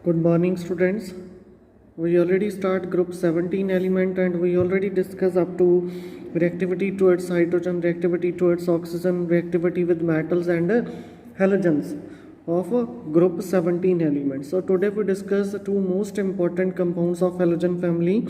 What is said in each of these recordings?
Good morning, students. We already start group 17 element and we already discuss up to reactivity towards hydrogen, reactivity towards oxygen, reactivity with metals and halogens of group 17 elements. So today we discuss the two most important compounds of halogen family.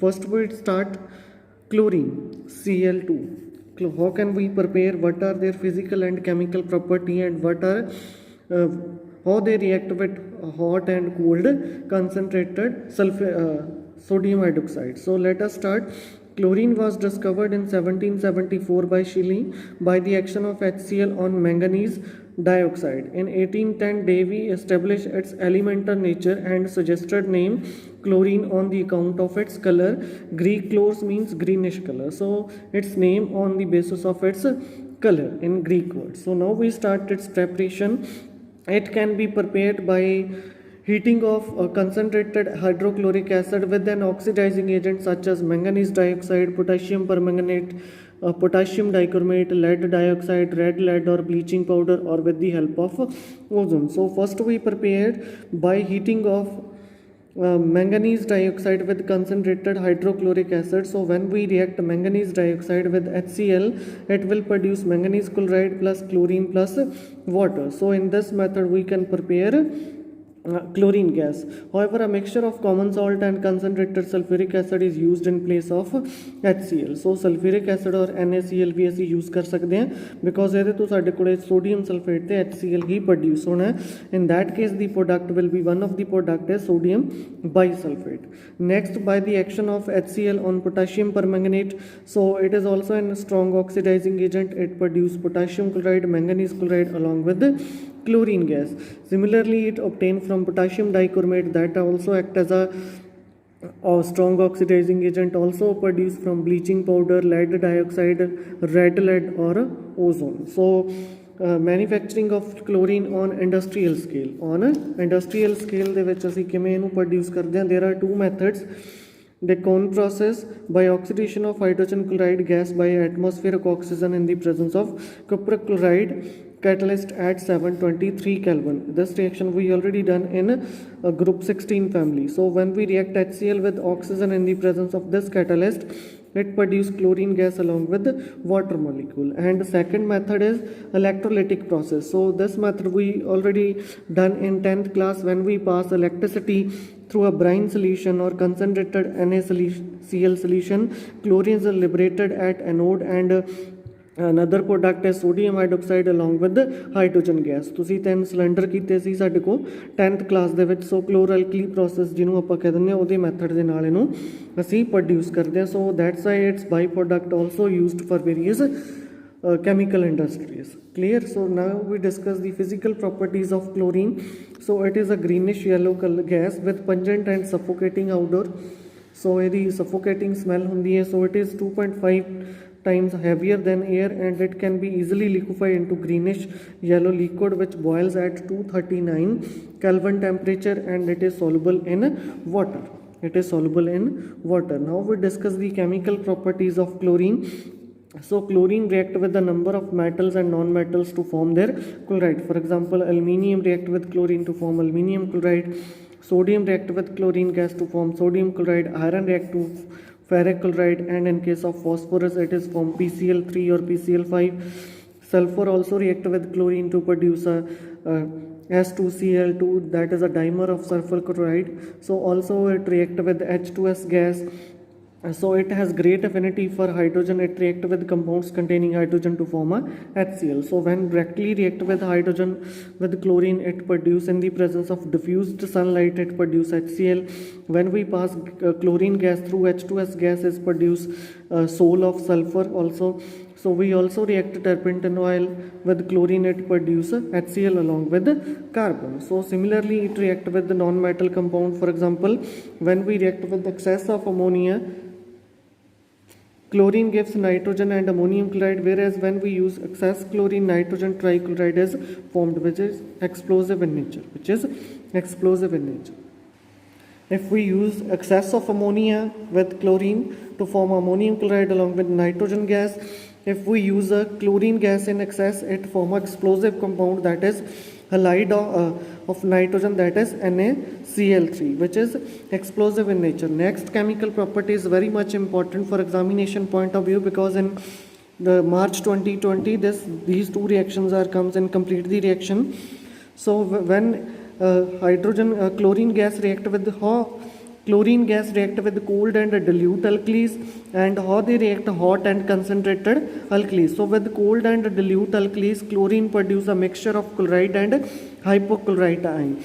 First we start chlorine, Cl2. How can we prepare? What are their physical and chemical property and what are uh, how they react with hot and cold concentrated sodium hydroxide. So let us start. Chlorine was discovered in 1774 by Schilling by the action of HCl on manganese dioxide. In 1810, Davy established its elemental nature and suggested name chlorine on the account of its color. Greek chloros means greenish color, so its name on the basis of its color in Greek words. So now we start its preparation. It can be prepared by heating of concentrated hydrochloric acid with an oxidizing agent such as manganese dioxide, potassium permanganate, potassium dichromate, lead dioxide, red lead or bleaching powder, or with the help of ozone. So first we prepared by heating of manganese dioxide with concentrated hydrochloric acid. So when we react manganese dioxide with HCl, it will produce manganese chloride plus chlorine plus water. So in this method we can prepare chlorine gas. However, a mixture of common salt and concentrated sulfuric acid is used in place of HCl. So sulfuric acid और NaCl भी ਅਸੀਂ use ਕਰ ਸਕਦੇ ਹਾਂ because ਇਹਦੇ ਤੋਂ ਸਾਡੇ ਕੋਲੇ sodium sulfate ਤੇ HCl ਹੀ produce ਹੋਣਾ ਹੈ. In that case the product will be one of the product is sodium bisulfate. Next, by the action of HCl on potassium permanganate, so it is also a strong oxidizing agent. It produces potassium chloride, manganese chloride along with the chlorine gas. Similarly, it obtained from potassium dichromate that also act as a strong oxidizing agent, also produced from bleaching powder, lead dioxide, red lead or ozone. So manufacturing of chlorine on industrial scale. On industrial scale ਦੇ ਵਿੱਚ ਅਸੀਂ ਕਿਵੇਂ ਇਹਨੂੰ produce ਕਰਦੇ ਹਾਂ? There are two methods. The Kohn process, by oxidation of hydrogen chloride gas by atmospheric oxygen in the presence of cupric chloride catalyst at 723 Kelvin. This reaction we already done in group 16 family. So when we react HCl with oxygen in the presence of this catalyst, it produces chlorine gas along with the water molecule. And the second method is electrolytic process. So this method we already done in 10th class when we pass electricity through a brine solution or concentrated NaCl solution. Chlorines are liberated at anode and another product is sodium hydroxide along with the hydrogen gas. ਤੁਸੀਂ 3 cylinder ਕੀਤੇ ਸੀ ਸਾਡੇ ਕੋਲ 10th class ਦੇ ਵਿੱਚ. ਸੋ ਕਲੋਰਲਕਲੀ process ਜਿਹਨੂੰ ਆਪਾਂ ਕਹਿ ਦਿੰਦੇ ਹਾਂ ਉਹਦੇ ਮੈਥਡ ਦੇ ਨਾਲ ਇਹਨੂੰ ਅਸੀਂ ਪ੍ਰੋਡਿਊਸ ਕਰਦੇ ਹਾਂ. So that's why it's byproduct also used for various chemical industries. Clear? So now we discuss the physical properties of chlorine. So it is a greenish yellow color gas with pungent and suffocating odor. So ਇਹਦੀ suffocating smell ਹੁੰਦੀ ਹੈ. So it is 2.5 times heavier than air and it can be easily liquefied into greenish yellow liquid which boils at 239 Kelvin temperature and it is soluble in water. It is soluble in water. Now we discuss the chemical properties of chlorine. So chlorine react with a number of metals and non-metals to form their chloride. For example, aluminium react with chlorine to form aluminium chloride. Sodium react with chlorine gas to form sodium chloride. Iron react to ferric chloride, and in case of phosphorus it is from PCl3 or PCl5. Sulfur also react with chlorine to produce a S2Cl2, that is a dimer of sulfur chloride. So also it react with H2S gas. So it has great affinity for hydrogen. It react with compounds containing hydrogen to form a HCl. So when directly react with hydrogen with chlorine, it produce in the presence of diffused sunlight, it produce HCl. When we pass chlorine gas through H2S gas, is produce soul of sulfur also. So we also react turpentine oil with chlorine, it produce HCl along with carbon. So similarly it react with the non-metal compound. For example, when we react with excess of ammonia, chlorine gives nitrogen and ammonium chloride, whereas when we use excess chlorine, nitrogen trichloride is formed, which is explosive in nature. If we use excess of ammonia with chlorine to form ammonium chloride along with nitrogen gas, if we use a chlorine gas in excess, it form an explosive compound, that is halide of nitrogen, that is NaCl3, which is explosive in nature. Next chemical property is very much important for examination point of view, because in the March 2020 these two reactions are comes and complete the reaction. So when chlorine gas react with chlorine gas react with cold and dilute alkalis, and how they react hot and concentrated alkalis. So with cold and dilute alkalis, chlorine produce a mixture of chloride and hypochlorite ion.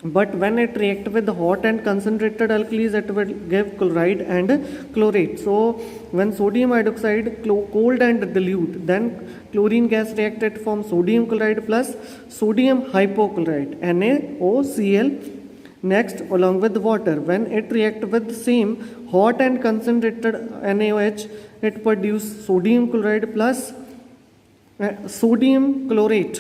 But when it react with hot and concentrated alkalis, it will give chloride and chlorate. So when sodium hydroxide cold and dilute, then chlorine gas reacted from sodium chloride plus sodium hypochlorite, NaOCl. Next, along with water, when it react with same hot and concentrated NaOH, it produce sodium chloride plus sodium chlorate,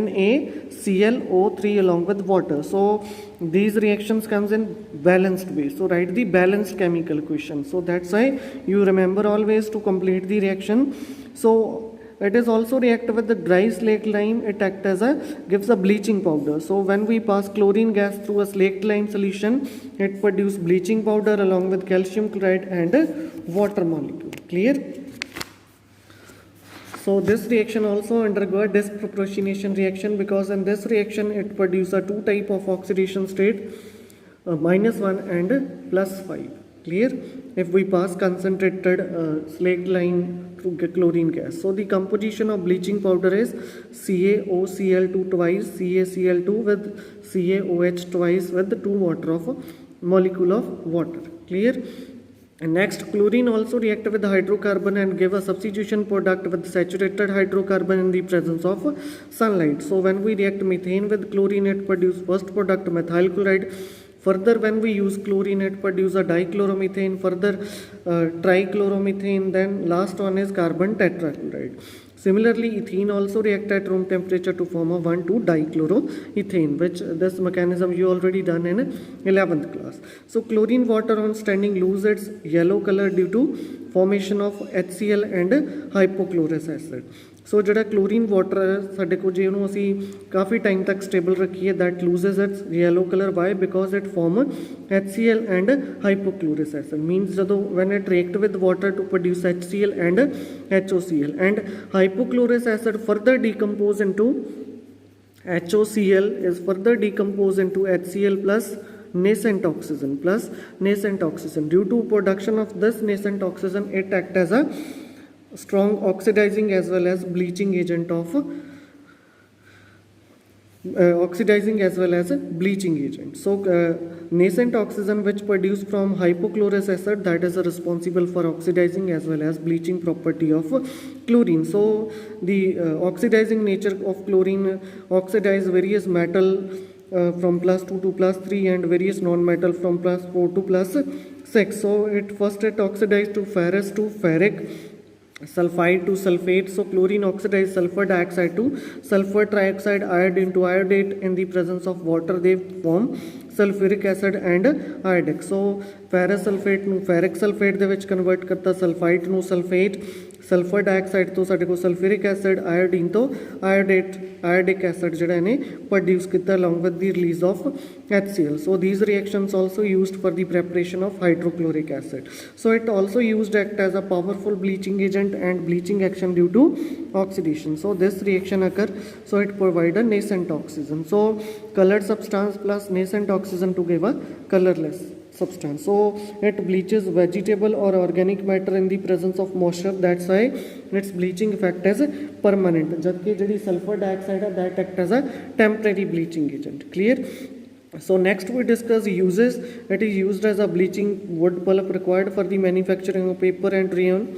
NaClO3 along with water. So these reactions comes in balanced way. So write the balanced chemical equation. So that's why you remember always to complete the reaction. So it is also react with the dry slaked lime. It act as gives a bleaching powder. So when we pass chlorine gas through a slaked lime solution, it produce bleaching powder along with calcium chloride and water molecule. Clear? So this reaction also undergo a disproportionation reaction, because in this reaction it produces a two type of oxidation state, -1 and +5. Clear? If we pass concentrated slaked lime through chlorine gas. So the composition of bleaching powder is CaOCl2 twice, CaCl2 with CaOH twice with 2 water of molecule of water. Clear? And next, chlorine also react with hydrocarbon and give a substitution product with saturated hydrocarbon in the presence of sunlight. So when we react methane with chlorine, it produce first product methyl chloride. Further, when we use chlorine, it produce a dichloromethane, further trichloromethane, then last one is carbon tetrachloride. Similarly, ethene also react at room temperature to form a 1,2-dichloroethane, which this mechanism you already done in 11th class. So chlorine water on standing lose its yellow color due to formation of HCl and hypochlorous acid. सो जो chlorine water है साढ़े को जे असी काफ़ी time तक stable रखिए that loses its yellow colour why because it form HCl and hypochlorous acid means जो when it react with water to produce HCl and HOCl and hypochlorous acid further decompose into HOCl is further decomposed into HCl plus nascent oxygen due to production of this nascent oxygen. It acts as a strong oxidizing as well as bleaching agent of So nascent oxygen which produced from hypochlorous acid, that is responsible for oxidizing as well as bleaching property of chlorine. So the oxidizing nature of chlorine oxidize various metal from +2 to +3 and various non-metal from +4 to +6. So it oxidized to ferrous to ferric, sulfide to sulfate. So chlorine oxidized sulfur dioxide to sulfur trioxide, iodine to iodate. In the presence of water they form sulfuric acid and iodic. So ferrous sulfate ਨੂੰ ferric sulfate ਦੇ ਵਿੱਚ convert ਕਰਤਾ, sulfite ਨੂੰ sulfate, sulfur dioxide ਤੋਂ ਸਾਡੇ ਕੋਲ sulfuric acid, iodine ਤੋਂ iodic acid ਜਿਹੜਾ ਇਹਨੇ produce ਕੀਤਾ along with the release of HCl. So these reactions also used for the preparation of hydrochloric acid. So it also used act as a powerful bleaching agent and bleaching action due to oxidation. So this reaction occur, so it provide a nascent oxygen. So colored substance plus nascent oxygen to give a colorless substance. So it bleaches vegetable or organic matter in the presence of moisture. That's why its bleaching effect is permanent. जबकि जो sulfur dioxide है that act as a temporary bleaching agent. Clear? So next we discuss uses. It is used as a bleaching wood pulp required for the manufacturing of paper and rayon.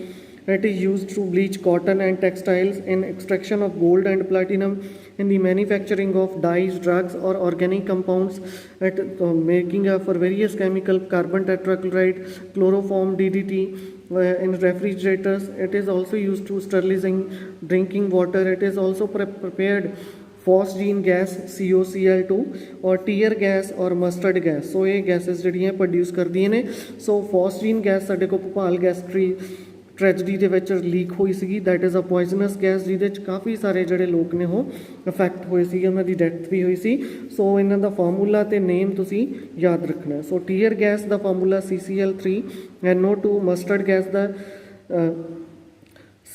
It is used to bleach cotton and textiles, in extraction of gold and platinum, in the manufacturing of dyes, drugs or organic compounds, at making for various chemical, carbon tetrachloride, chloroform, DDT, in refrigerators. It is also used to sterilizing drinking water. It is also prepared phosgene gas COCl2 और tear gas और mustard gas. So ये gases ਜਿਹੜੀਆਂ produce ਕਰਦੀਆਂ ਨੇ. So phosgene gas ਸਾਡੇ को Bhopal gas tragedy ਦੇ ਵਿੱਚ ਲੀਕ ਹੋਈ ਸੀਗੀ, that is a poisonous gas ਜਿਹਦੇ 'ਚ ਕਾਫੀ ਸਾਰੇ ਜਿਹੜੇ ਲੋਕ ਨੇ ਉਹ ਅਫੈਕਟ ਹੋਏ ਸੀਗੇ, ਉਹਨਾਂ ਦੀ ਡੈਥ ਵੀ ਹੋਈ ਸੀ। ਸੋ ਇਹਨਾਂ ਦਾ ਫਾਰਮੂਲਾ ਤੇ ਨੇਮ ਤੁਸੀਂ ਯਾਦ ਰੱਖਣਾ। ਸੋ ਟੀਅਰ ਗੈਸ ਦਾ formula CCl3, NO2 mustard gas ਦਾ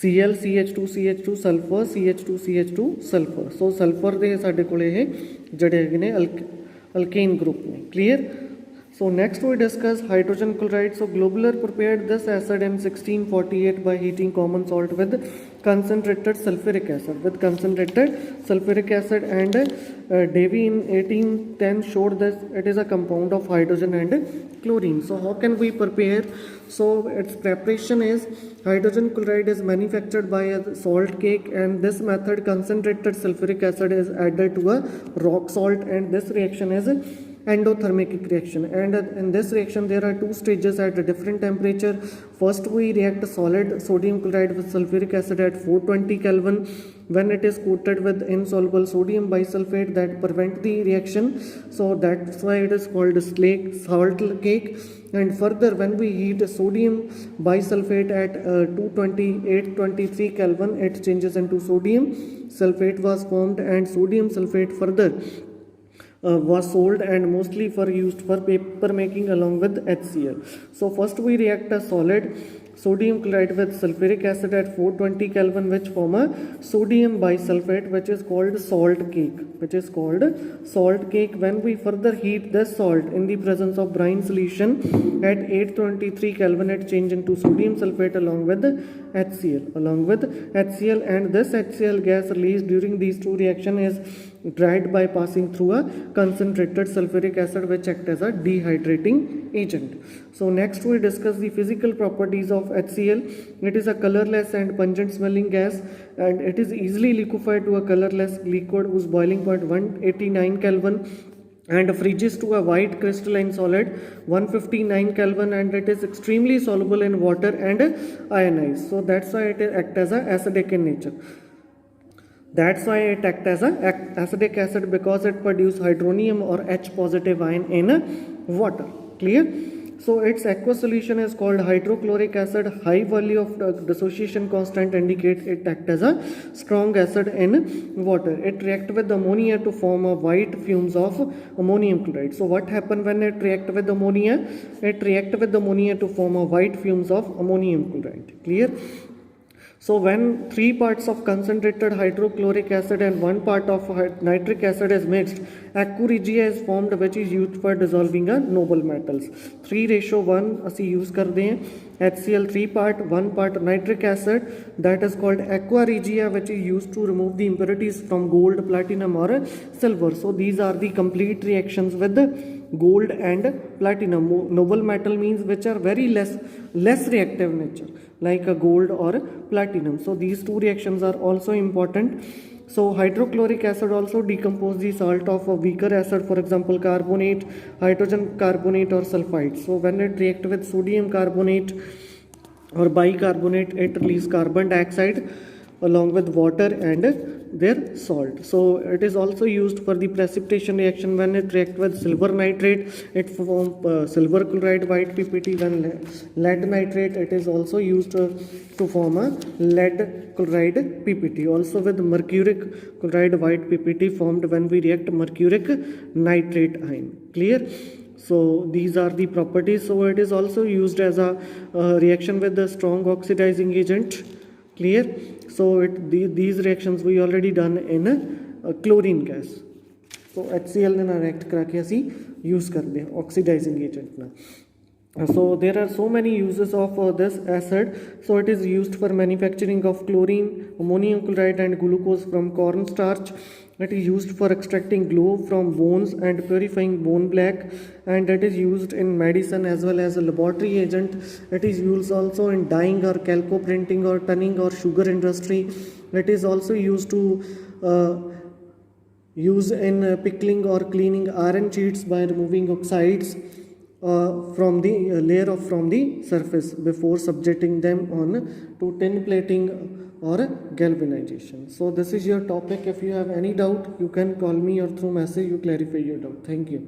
Cl CH2 sulphur CH2 sulphur. So sulphur ਦੇ ਸਾਡੇ ਕੋਲ ਇਹ ਜਿਹੜੇ ਹੈਗੇ ਨੇ ਅਲਕੇਨ ਗਰੁੱਪ ਨੇ। Clear. So next we discuss hydrogen chloride. So Globler prepared this acid in 1648 by heating common salt with concentrated sulfuric acid, and Davy in 1810 showed that it is a compound of hydrogen and chlorine. So how can we prepare? So its preparation is hydrogen chloride is manufactured by a salt cake, and this method concentrated sulfuric acid is added to a rock salt, and this reaction is endothermic reaction, and in this reaction there are two stages at a different temperature. First we react solid sodium chloride with sulfuric acid at 420 Kelvin. When it is coated with insoluble sodium bisulfate, that prevent the reaction, so that's why it is called salt cake. And further, when we heat sodium bisulfate at 823 Kelvin, it changes into sodium sulfate was formed, and sodium sulfate further was sold and mostly used for paper making along with HCl. So first we react a solid sodium chloride with sulfuric acid at 420 Kelvin, which form a sodium bisulfate, which is called salt cake. When we further heat this salt in the presence of brine solution at 823 Kelvin, it change into sodium sulfate along with HCl, and this HCl gas released during these two reaction is dried by passing through a concentrated sulfuric acid, which act as a dehydrating agent. So next we discuss the physical properties of HCl. It is a colorless and pungent smelling gas, and it is easily liquefied to a colorless liquid whose boiling point 189 Kelvin and freezes to a white crystalline solid 159 Kelvin, and it is extremely soluble in water and ionized. So that's why it act as a acidic in nature. That's why it acts as an acidic acid, because it produces hydronium or H positive ion in water. Clear? So its aqueous solution is called hydrochloric acid. High value of dissociation constant indicates it acts as a strong acid in water. It reacts with ammonia to form a white fumes of ammonium chloride. So what happens when it reacts with ammonia? It reacts with ammonia to form a white fumes of ammonium chloride. Clear? So when 3 parts of concentrated hydrochloric acid and 1 part of nitric acid is mixed, aqua regia is formed, which is used for dissolving a noble metals. 3:1 ਅਸੀਂ use ਕਰਦੇ ਹਾਂ। HCl 3 part, 1 part nitric acid, that is called aqua regia, which is used to remove the impurities from gold, platinum or silver. So these are the complete reactions with gold and platinum. Noble metal means which are very less reactive nature, like a gold or platinum. So these two reactions are also important. So hydrochloric acid also decompose the salt of a weaker acid, for example carbonate, hydrogen carbonate or sulfide. So when it react with sodium carbonate or bicarbonate, it release carbon dioxide along with water and their salt. So it is also used for the precipitation reaction. When it react with silver nitrate, it form silver chloride white PPT. When lead nitrate, it is also used to form a lead chloride PPT. Also with mercuric chloride white PPT formed when we react mercuric nitrate ion. Clear? So these are the properties. So it is also used as a reaction with the strong oxidizing agent. Clear? So these reactions we already done in chlorine gas. So HCl ਨਾਲ react ਕਰਾ ਕੇ ਅਸੀਂ use ਕਰਦੇ ਹਾਂ oxidizing agent ਨਾਲ. So there are so many uses of this acid. So it is used for manufacturing of chlorine, ammonium chloride and glucose from corn starch. It is used for extracting glue from bones and purifying bone black, and it is used in medicine as well as a laboratory agent. It is used also in dyeing or calico printing or tanning or sugar industry. It is also used to use in pickling or cleaning iron sheets by removing oxides from the layer from the surface before subjecting them on to tin plating or galvanization. So this is your topic. If you have any doubt, you can call me or through message you clarify your doubt. Thank you.